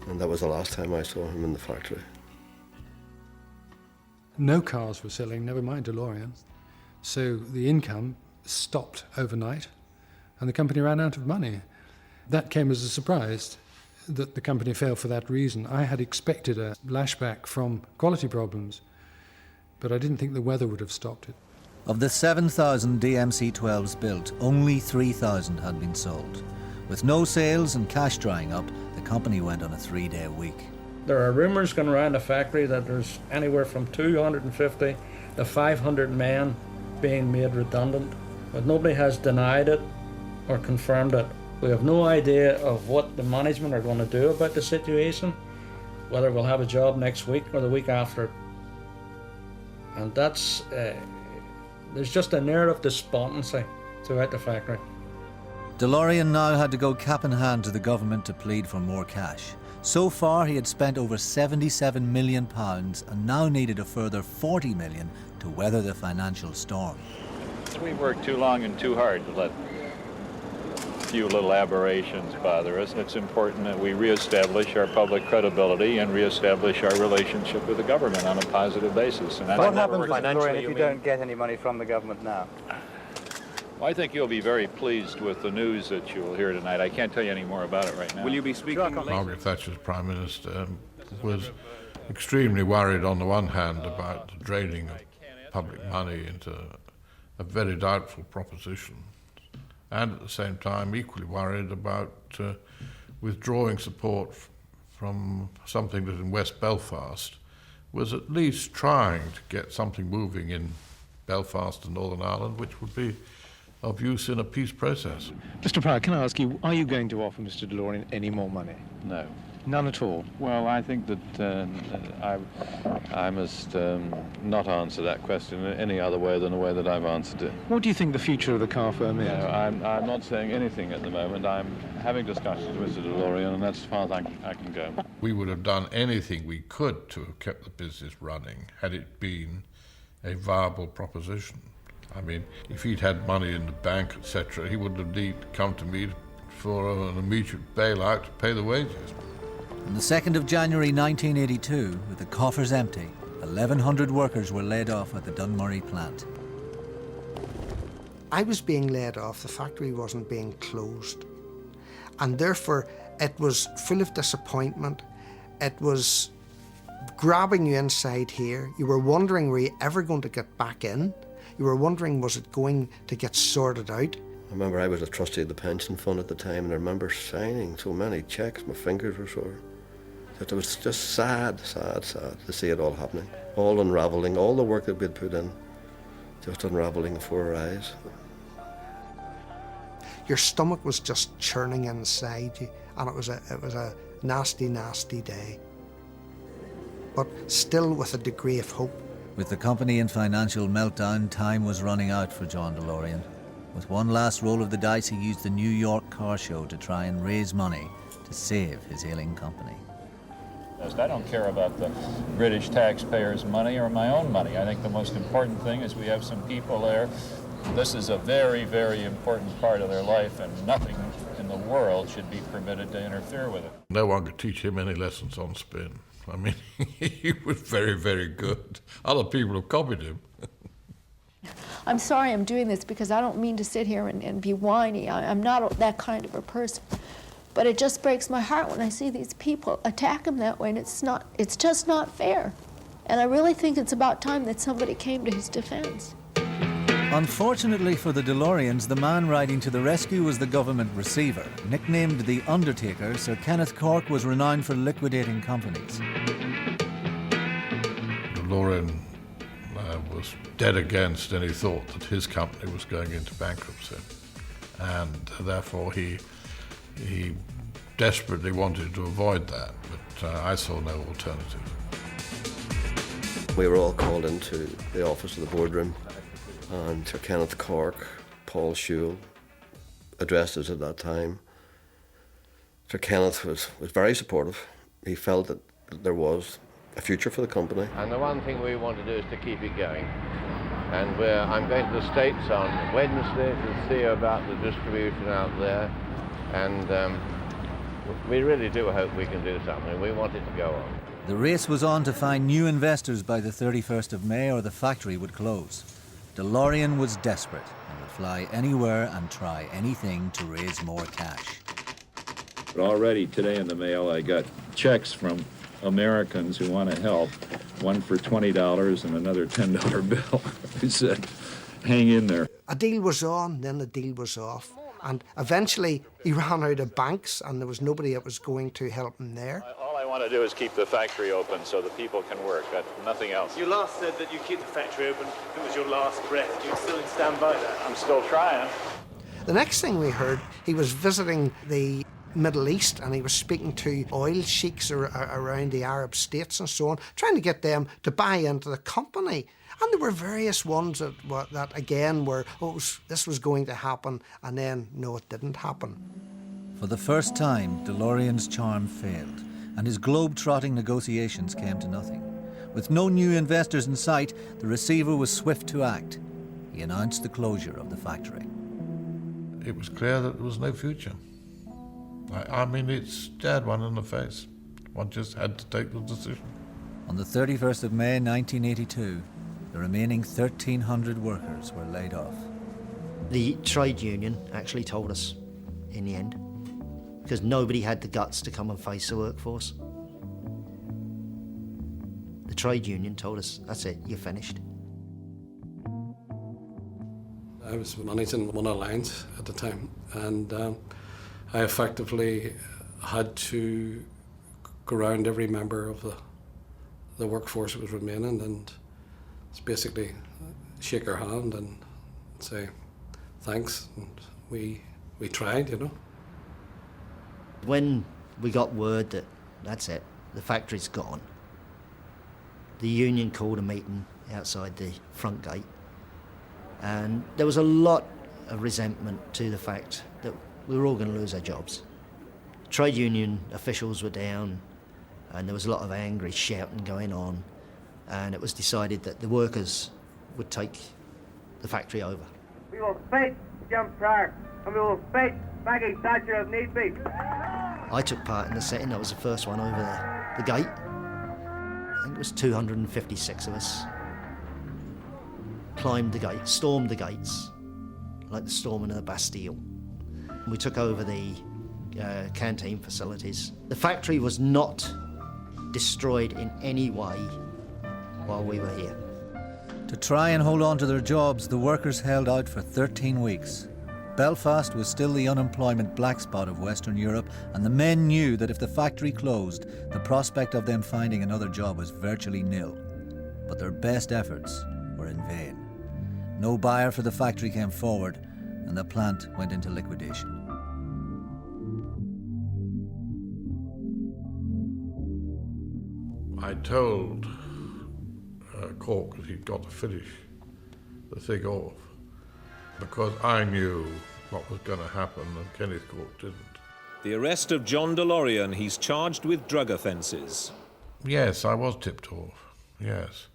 And that was the last time I saw him in the factory. No cars were selling, never mind DeLorean. So the income stopped overnight and the company ran out of money. That came as a surprise that the company failed for that reason. I had expected a lashback from quality problems, but I didn't think the weather would have stopped it. Of the 7,000 DMC-12s built, only 3,000 had been sold. With no sales and cash drying up, the company went on a 3-day week. There are rumours going around the factory that there's anywhere from 250 to 500 men being made redundant, but nobody has denied it. or confirmed it. We have no idea of what the management are going to do about the situation, whether we'll have a job next week or the week after. And that's, there's just an air of despondency throughout the factory. DeLorean now had to go cap in hand to the government to plead for more cash. So far, he had spent over £77 million and now needed a further £40 million to weather the financial storm. We worked too long and too hard to let a few little aberrations bother us. It's important that we reestablish our public credibility and reestablish our relationship with the government on a positive basis. And that's what happens with DeLorean if you don't get any money from the government now? Well, I think you'll be very pleased with the news that you will hear tonight. I can't tell you any more about it right now. Will you be speaking? Margaret Thatcher's Prime Minister was extremely worried on the one hand about the draining of public money into a very doubtful proposition, and at the same time equally worried about withdrawing support from something that in West Belfast was at least trying to get something moving in Belfast and Northern Ireland, which would be of use in a peace process. Mr. Pryor, can I ask you, are you going to offer Mr. DeLorean any more money? No. None at all? Well, I think that I must not answer that question in any other way than the way that I've answered it. What do you think the future of the car firm is? No, I'm not saying anything at the moment. I'm having discussions with Mr. DeLorean, and that's as far as I can go. We would have done anything we could to have kept the business running had it been a viable proposition. I mean, if he'd had money in the bank, etc., he wouldn't have need come to me for an immediate bailout to pay the wages. On the 2nd of January 1982, with the coffers empty, 1,100 workers were laid off at the Dunmurry plant. I was being laid off, the factory wasn't being closed. And therefore, it was full of disappointment. It was grabbing you inside here. You were wondering, were you ever going to get back in? You were wondering, was it going to get sorted out? I remember I was a trustee of the pension fund at the time, and I remember signing so many cheques, my fingers were sore. It was just sad to see it all happening, all unravelling, all the work that we'd put in, just unravelling before our eyes. Your stomach was just churning inside you, and it was a nasty, nasty day. But still with a degree of hope. With the company in financial meltdown, time was running out for John DeLorean. With one last roll of the dice, he used the New York car show to try and raise money to save his ailing company. I don't care about the British taxpayers' money or my own money. I think the most important thing is we have some people there. This is a very, very important part of their life, and nothing in the world should be permitted to interfere with it. No one could teach him any lessons on spin. I mean, he was very, very good. Other people have copied him. I'm sorry I'm doing this because I don't mean to sit here and be whiny. I'm not that kind of a person. But it just breaks my heart when I see these people attack him that way, and it's just not fair. And I really think it's about time that somebody came to his defense. Unfortunately for the DeLoreans, the man riding to the rescue was the government receiver. Nicknamed the Undertaker, Sir Kenneth Cork was renowned for liquidating companies. DeLorean was dead against any thought that his company was going into bankruptcy, and therefore he desperately wanted to avoid that, but I saw no alternative. We were all called into the office of the boardroom, and Sir Kenneth Cork, Paul Shule, addressed us at that time. Sir Kenneth was very supportive. He felt that there was a future for the company. And the one thing we want to do is to keep it going. And I'm going to the States on Wednesday to see about the distribution out there. And we really do hope we can do something. We want it to go on. The race was on to find new investors by the 31st of May or the factory would close. DeLorean was desperate and would fly anywhere and try anything to raise more cash. But already today in the mail I got checks from Americans who want to help, one for $20 and another $10 bill. He said, hang in there. A deal was on, then the deal was off. And eventually he ran out of banks and there was nobody that was going to help him there. All I want to do is keep the factory open so the people can work, nothing else. You last said that you keep the factory open if it was your last breath. Do you still stand by that? I'm still trying. The next thing we heard, he was visiting the Middle East and he was speaking to oil sheiks around the Arab states and so on, trying to get them to buy into the company. And there were various ones that again were, this was going to happen, and then, no, it didn't happen. For the first time, DeLorean's charm failed, and his globe-trotting negotiations came to nothing. With no new investors in sight, the receiver was swift to act. He announced the closure of the factory. It was clear that there was no future. I mean, it stared one in the face. One just had to take the decision. On the 31st of May 1982, the remaining 1,300 workers were laid off. The trade union actually told us in the end, because nobody had the guts to come and face the workforce. The trade union told us, that's it, you're finished. I was managing one alliance at the time, and I effectively had to go around every member of the workforce that was remaining and it's basically shake her hand and say thanks, and we tried, you know. When we got word that that's it, the factory's gone, the union called a meeting outside the front gate, and there was a lot of resentment to the fact that we were all going to lose our jobs. Trade union officials were down and there was a lot of angry shouting going on, and it was decided that the workers would take the factory over. We will fight Jim Pryor and we will fight Maggie Thatcher if need be. I took part in the sitting. I was the first one over the gate. I think it was 256 of us. Climbed the gate, stormed the gates, like the storming of the Bastille. We took over the canteen facilities. The factory was not destroyed in any way while we were here. To try and hold on to their jobs, the workers held out for 13 weeks. Belfast was still the unemployment black spot of Western Europe, and the men knew that if the factory closed, the prospect of them finding another job was virtually nil. But their best efforts were in vain. No buyer for the factory came forward, and the plant went into liquidation. I told Cork that he'd got to finish the thing off because I knew what was going to happen and Kenneth Cork didn't. The arrest of John DeLorean, he's charged with drug offences. Yes, I was tipped off, yes.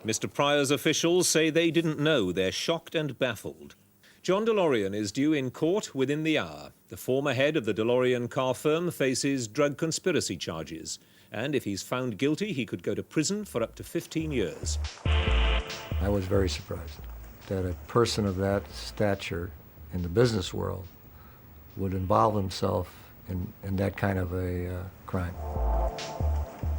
Mr. Pryor's officials say they didn't know. They're shocked and baffled. John DeLorean is due in court within the hour. The former head of the DeLorean car firm faces drug conspiracy charges. And if he's found guilty, he could go to prison for up to 15 years. I was very surprised that a person of that stature in the business world would involve himself in that kind of a crime.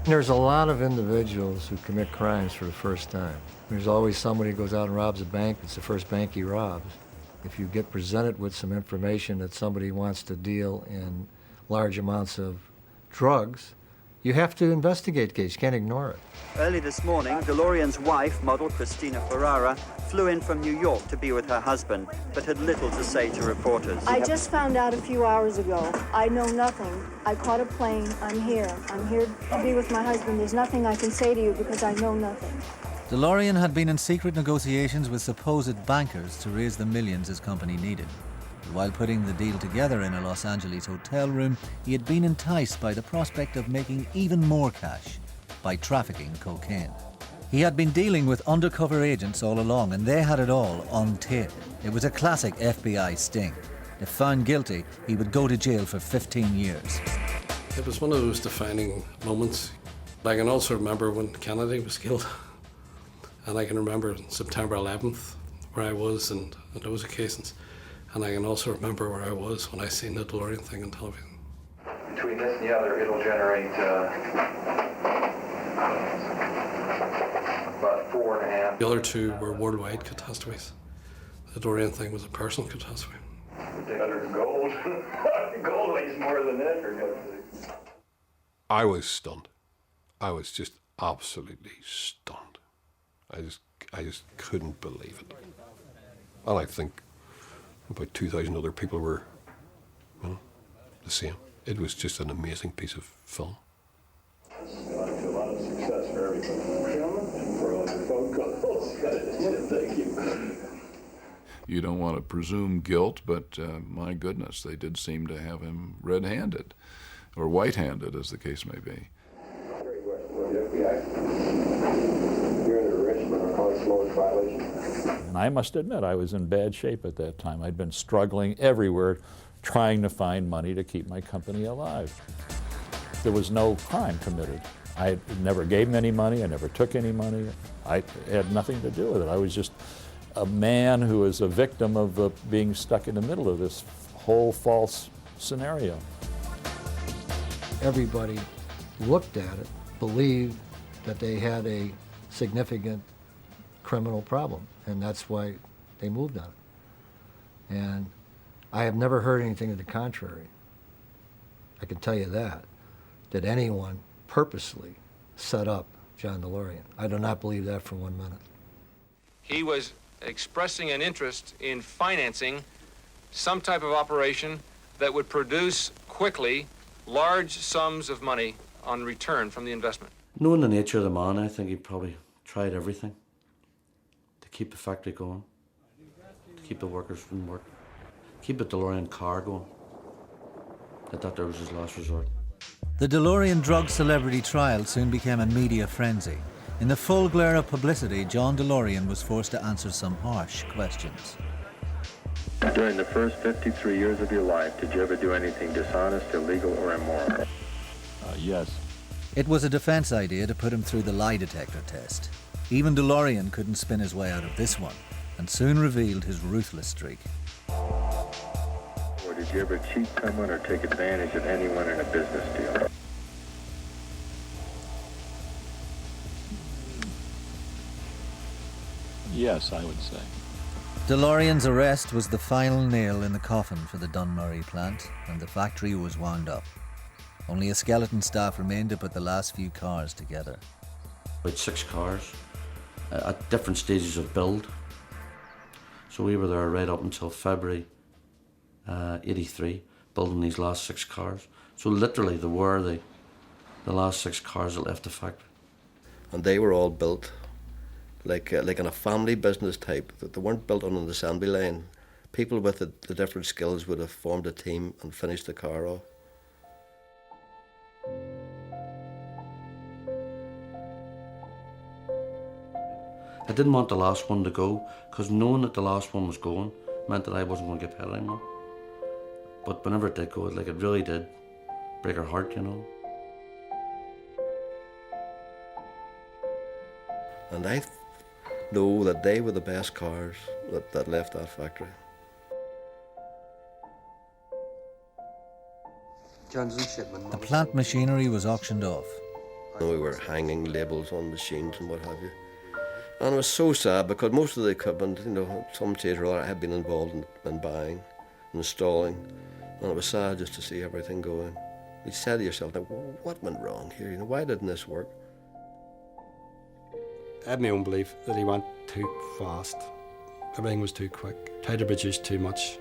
There's a lot of individuals who commit crimes for the first time. There's always somebody who goes out and robs a bank. It's the first bank he robs. If you get presented with some information that somebody wants to deal in large amounts of drugs, you have to investigate the case. You can't ignore it. Early this morning, DeLorean's wife, model Christina Ferrara, flew in from New York to be with her husband, but had little to say to reporters. I just found out a few hours ago. I know nothing. I caught a plane. I'm here. I'm here to be with my husband. There's nothing I can say to you because I know nothing. DeLorean had been in secret negotiations with supposed bankers to raise the millions his company needed. While putting the deal together in a Los Angeles hotel room, he had been enticed by the prospect of making even more cash by trafficking cocaine. He had been dealing with undercover agents all along, and they had it all on tape. It was a classic FBI sting. If found guilty, he would go to jail for 15 years. It was one of those defining moments. I can also remember when Kennedy was killed, and I can remember September 11th, where I was and on those occasions. And I can also remember where I was when I seen the DeLorean thing on television. Between this and the other, it'll generate about 4.5. The other two were worldwide catastrophes. The DeLorean thing was a personal catastrophe. Better than gold. Gold weighs more than that, for God's sake. I was stunned. I was just absolutely stunned. I just couldn't believe it. And I think about 2,000 other people were, you know, the same. It was just an amazing piece of film. A lot of success for everybody. Gentlemen, for all your phone calls. Thank you. You don't want to presume guilt, but my goodness, they did seem to have him red-handed, or white-handed, as the case may be. And I must admit, I was in bad shape at that time. I'd been struggling everywhere, trying to find money to keep my company alive. There was no crime committed. I never gave him any money, I never took any money. I had nothing to do with it. I was just a man who was a victim of being stuck in the middle of this whole false scenario. Everybody looked at it, believed that they had a significant criminal problem, and that's why they moved on it. And I have never heard anything to the contrary. I can tell you that anyone purposely set up John DeLorean. I do not believe that for 1 minute. He was expressing an interest in financing some type of operation that would produce quickly large sums of money on return from the investment. Knowing the nature of the man, I think he probably tried everything to keep the factory going, to keep the workers from work, keep the DeLorean car going. I thought that was his last resort. The DeLorean drug celebrity trial soon became a media frenzy. In the full glare of publicity, John DeLorean was forced to answer some harsh questions. During the first 53 years of your life, did you ever do anything dishonest, illegal, or immoral? Yes. It was a defense idea to put him through the lie detector test. Even DeLorean couldn't spin his way out of this one, and soon revealed his ruthless streak. Or did you ever cheat someone or take advantage of anyone in a business deal? Yes, I would say. DeLorean's arrest was the final nail in the coffin for the Dunmurry plant, and the factory was wound up. Only a skeleton staff remained to put the last few cars together. About 6 cars at different stages of build. So we were there right up until February 83, building these last 6 cars. So literally they were the last 6 cars that left the factory. And they were all built like in a family business type. They weren't built on an assembly line. People with the different skills would have formed a team and finished the car off. I didn't want the last one to go, because knowing that the last one was going meant that I wasn't going to get paid anymore. But whenever it did go, it really did break her heart, you know. And I know that they were the best cars that left that factory. The plant machinery was auctioned off. We were hanging labels on machines and what have you. And it was so sad because most of the equipment, you know, some stage or other I had been involved in buying and installing. And it was sad just to see everything going. You said to yourself, now, what went wrong here? You know, why didn't this work? I had my own belief that he went too fast. Everything was too quick, tried to produce too much.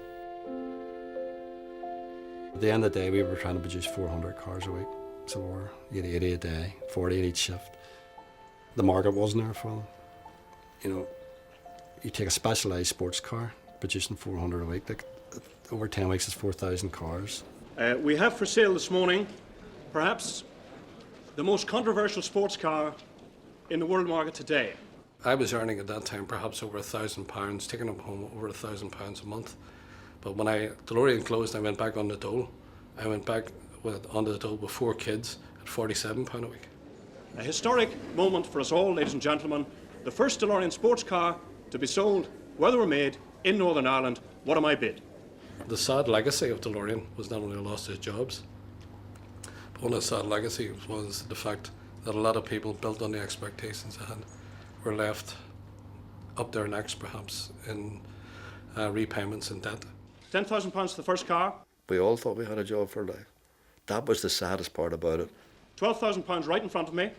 At the end of the day, we were trying to produce 400 cars a week. So we were 80 a day, 40 at each shift. The market wasn't there for them. You know, you take a specialised sports car, producing 400 a week, over 10 weeks is 4,000 cars. We have for sale this morning, perhaps the most controversial sports car in the world market today. I was earning at that time perhaps over £1,000, taking up home over £1,000 a month. But when DeLorean closed, I went back on the dole. I went back on the dole with 4 kids at £47 a week. A historic moment for us all, ladies and gentlemen. The first DeLorean sports car to be sold, where they were made, in Northern Ireland. What am I bid? The sad legacy of DeLorean was not only lost his jobs, but one of the sad legacies was the fact that a lot of people built on the expectations they had were left up their necks perhaps in repayments and debt. £10,000 for the first car. We all thought we had a job for life. That was the saddest part about it. £12,000 right in front of me.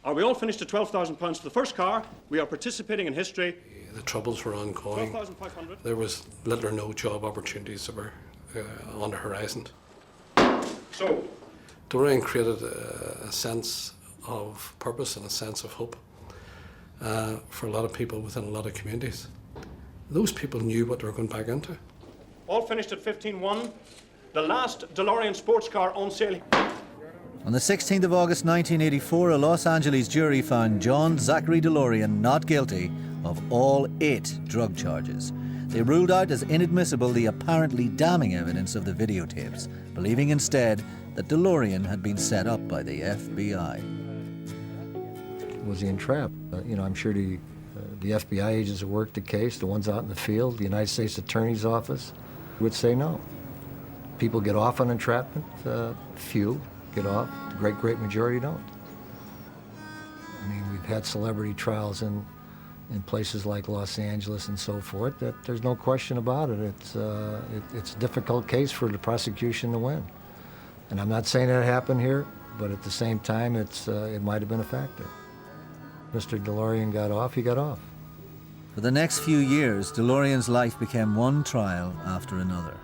Are we all finished at £12,000 for the first car? We are participating in history. The troubles were ongoing. 12,500. There was little or no job opportunities that were on the horizon. So, DeLorean created a sense of purpose and a sense of hope for a lot of people within a lot of communities. Those people knew what they were going back into. all finished at 15.1. The last DeLorean sports car on sale. On the 16th of August 1984, a Los Angeles jury found John Zachary DeLorean not guilty of all 8 drug charges. They ruled out as inadmissible the apparently damning evidence of the videotapes, believing instead that DeLorean had been set up by the FBI. Was he entrapped? I'm sure the FBI agents who worked the case, the ones out in the field, the United States Attorney's Office, would say no. People get off on entrapment. Few get off. The great majority don't. I mean, we've had celebrity trials in places like Los Angeles and so forth, that there's no question about it. It's a difficult case for the prosecution to win. And I'm not saying that happened here, but at the same time, it might have been a factor. Mr. DeLorean got off, he got off. For the next few years, DeLorean's life became one trial after another.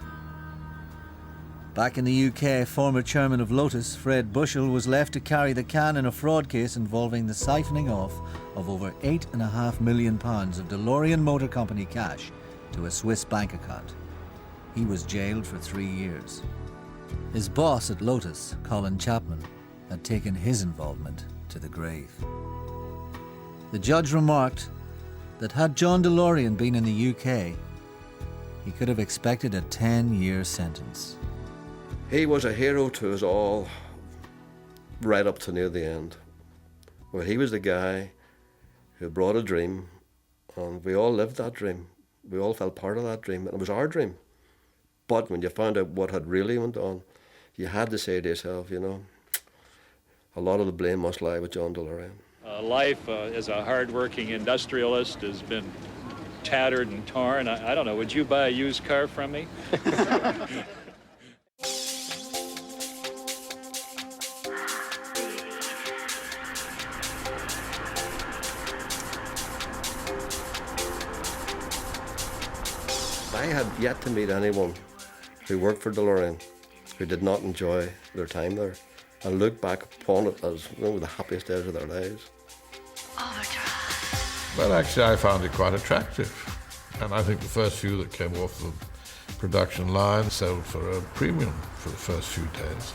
Back in the UK, former chairman of Lotus, Fred Bushell, was left to carry the can in a fraud case involving the siphoning off of over £8.5 million of DeLorean Motor Company cash to a Swiss bank account. He was jailed for 3 years. His boss at Lotus, Colin Chapman, had taken his involvement to the grave. The judge remarked that had John DeLorean been in the UK, he could have expected a 10-year sentence. He was a hero to us all right up to near the end. Well, he was the guy who brought a dream, and we all lived that dream. We all felt part of that dream, and it was our dream. But when you found out what had really went on, you had to say to yourself, a lot of the blame must lie with John DeLorean. Life as a hard-working industrialist has been tattered and torn. I don't know, would you buy a used car from me? I had yet to meet anyone who worked for DeLorean who did not enjoy their time there and look back upon it as one of the happiest days of their lives. Well, actually, I found it quite attractive. And I think the first few that came off the production line sold for a premium for the first few days.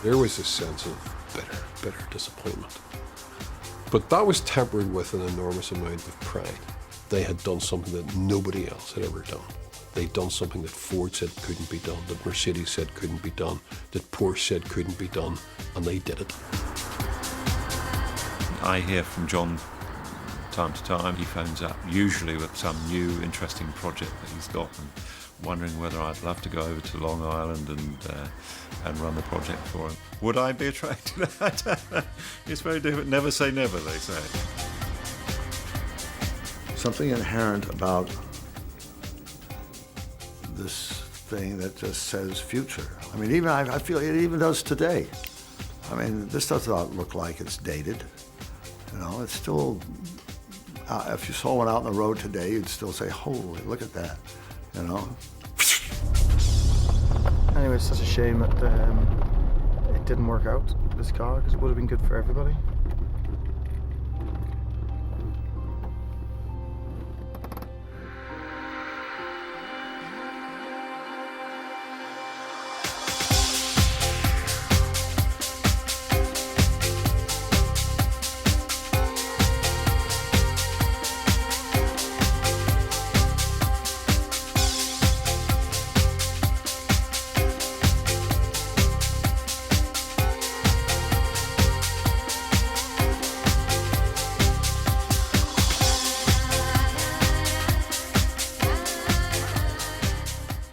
There was a sense of bitter disappointment. But that was tempered with an enormous amount of pride. They had done something that nobody else had ever done. They'd done something that Ford said couldn't be done, that Mercedes said couldn't be done, that Porsche said couldn't be done, and they did it. I hear from John time to time. He phones up, usually with some new interesting project that he's got, and wondering whether I'd love to go over to Long Island and run the project for him. Would I be attracted to that? It's very difficult. Never say never, they say. Something inherent about this thing that just says future. I mean, even I feel it even does today. I mean, this does not look like it's dated. It's still, if you saw one out on the road today, you'd still say, holy, look at that, Anyway, it's such a shame that it didn't work out, this car, because it would have been good for everybody.